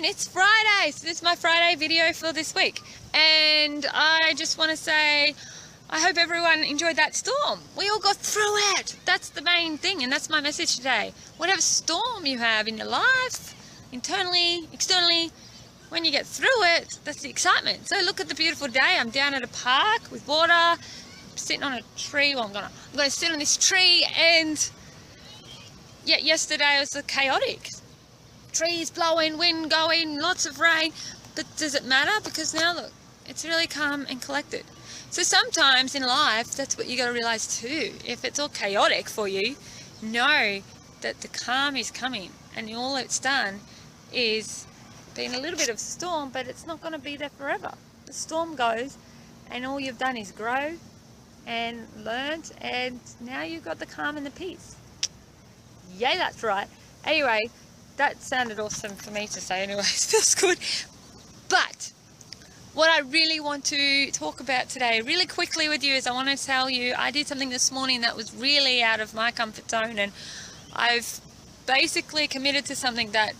afternoon. It's Friday, so this is my Friday video for this week. And I just want to say, I hope everyone enjoyed that storm. We all got through it. That's the main thing, and that's my message today. Whatever storm you have in your life, internally, externally, when you get through it, that's the excitement. So look at the beautiful day. I'm down at a park with water, sitting on a tree. Well, I'm gonna sit on this tree, and yet yesterday was chaotic. Trees blowing, wind going, lots of rain. But does it matter? Because now look, it's really calm and collected. So sometimes in life, that's what you got to realize too. If it's all chaotic for you, know that the calm is coming, and all it's done is been a little bit of storm, but it's not going to be there forever. The storm goes, and all you've done is grow and learned, and now you've got the calm and the peace. Yay, that's right. Anyway, that sounded awesome for me to say anyways. Feels good. But what I really want to talk about today really quickly with you is I want to tell you I did something this morning that was really out of my comfort zone, and I've basically committed to something that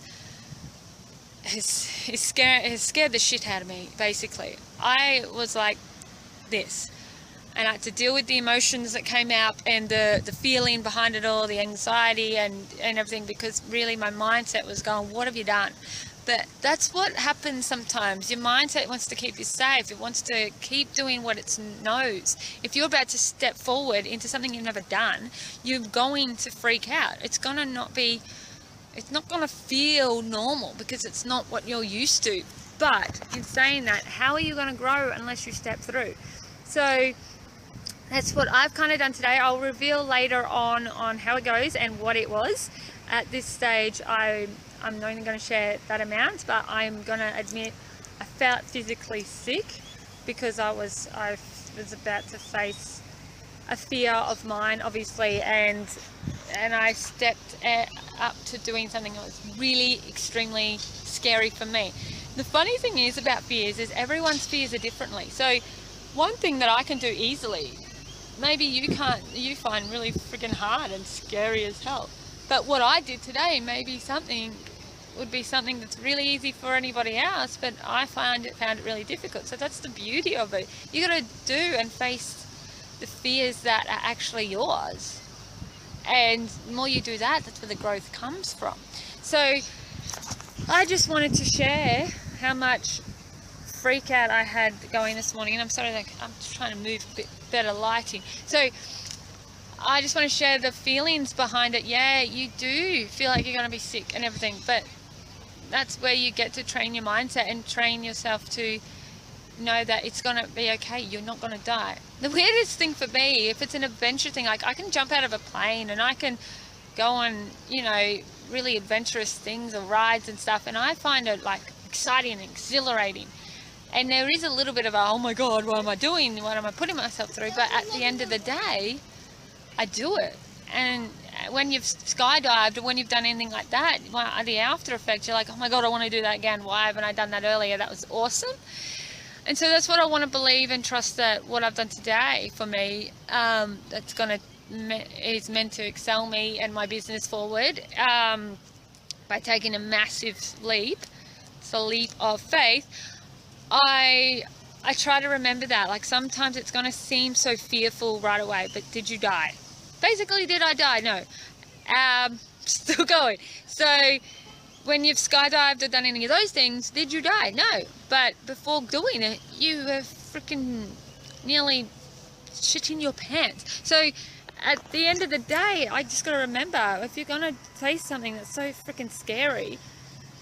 has scared the shit out of me. Basically, I was like this, and I had to deal with the emotions that came out and the feeling behind it all, the anxiety and everything, because really my mindset was going, what have you done? But that's what happens sometimes. Your mindset wants to keep you safe. It wants to keep doing what it knows. If you're about to step forward into something you've never done, you're going to freak out. It's not going to feel normal because it's not what you're used to. But in saying that, how are you going to grow unless you step through? So that's what I've kind of done today. I'll reveal later on how it goes and what it was. At this stage, I'm not even going to share that amount, but I'm going to admit I felt physically sick because I was about to face a fear of mine, obviously, and I stepped up to doing something that was really extremely scary for me. The funny thing is about fears is everyone's fears are differently. So one thing that I can do easily, maybe you find really freaking hard and scary as hell. But what I did today would be something that's really easy for anybody else, but I found it really difficult. So that's the beauty of it. You got to do and face the fears that are actually yours. And the more you do that, that's where the growth comes from. So I just wanted to share how much freak out I had going this morning. And I'm sorry, I'm just trying to move a bit better lighting. So I just want to share the feelings behind it. Yeah, you do feel like you're going to be sick and everything, but that's where you get to train your mindset and train yourself to know that it's going to be okay. You're not going to die. The weirdest thing for me, if it's an adventure thing, like I can jump out of a plane and I can go on, really adventurous things or rides and stuff, and I find it like exciting and exhilarating. And there is a little bit of a, oh my God, what am I doing? What am I putting myself through? But at the end of the day, I do it. And when you've skydived or when you've done anything like that, the after effect, you're like, oh my God, I want to do that again. Why haven't I done that earlier? That was awesome. And so that's what I want to believe and trust, that what I've done today for me, is meant to excel me and my business forward by taking a massive leap. It's a leap of faith. I try to remember that. Like sometimes it's going to seem so fearful right away, but did you die? Basically, did I die? No. Still going. So when you've skydived or done any of those things, did you die? No. But before doing it, you were freaking nearly shitting your pants. So at the end of the day, I just got to remember, if you're going to face something that's so freaking scary,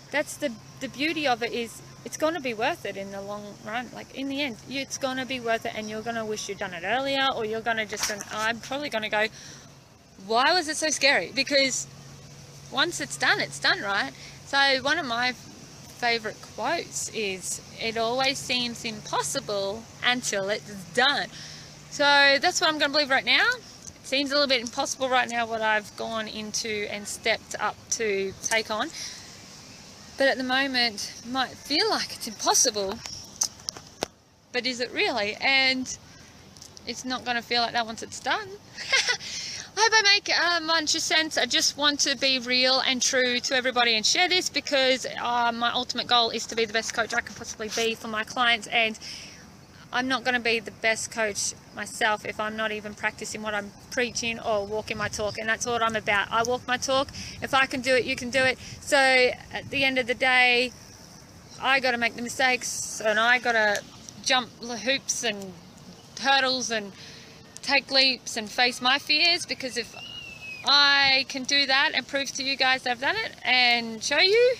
that's the beauty of it, is it's going to be worth it in the long run. Like in the end, it's going to be worth it, and you're going to wish you'd done it earlier, or you're going to I'm probably going to go, why was it so scary? Because once it's done, right? So one of my favorite quotes is, it always seems impossible until it's done. So that's what I'm going to believe right now. It seems a little bit impossible right now what I've gone into and stepped up to take on. But at the moment, it might feel like it's impossible, but is it really? And it's not going to feel like that once it's done. I hope I make a bunch of sense. I just want to be real and true to everybody and share this because my ultimate goal is to be the best coach I can possibly be for my clients, and I'm not going to be the best coach myself if I'm not even practicing what I'm preaching or walking my talk, and that's what I'm about. I walk my talk. If I can do it, you can do it. So at the end of the day, I got to make the mistakes, and I got to jump hoops and hurdles and take leaps and face my fears, because if I can do that and prove to you guys that I've done it and show you,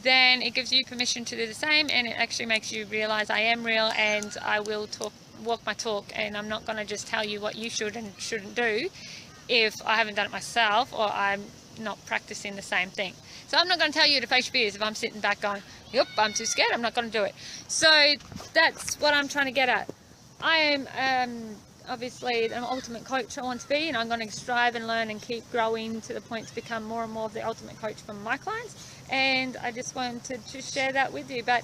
then it gives you permission to do the same, and it actually makes you realize I am real and I will walk my talk, and I'm not going to just tell you what you should and shouldn't do if I haven't done it myself or I'm not practicing the same thing. So I'm not going to tell you to face your fears if I'm sitting back going, yep, I'm too scared, I'm not going to do it. So that's what I'm trying to get at. I am obviously the ultimate coach I want to be, and I'm going to strive and learn and keep growing to the point to become more and more of the ultimate coach for my clients. And I just wanted to share that with you. But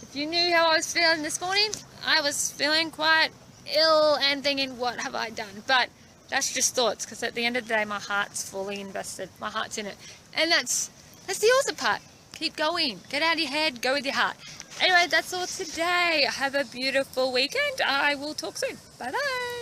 if you knew how I was feeling this morning, I was feeling quite ill and thinking, what have I done? But that's just thoughts, because at the end of the day, my heart's fully invested. My heart's in it. And that's the awesome part. Keep going. Get out of your head. Go with your heart. Anyway, that's all today. Have a beautiful weekend. I will talk soon. Bye-bye.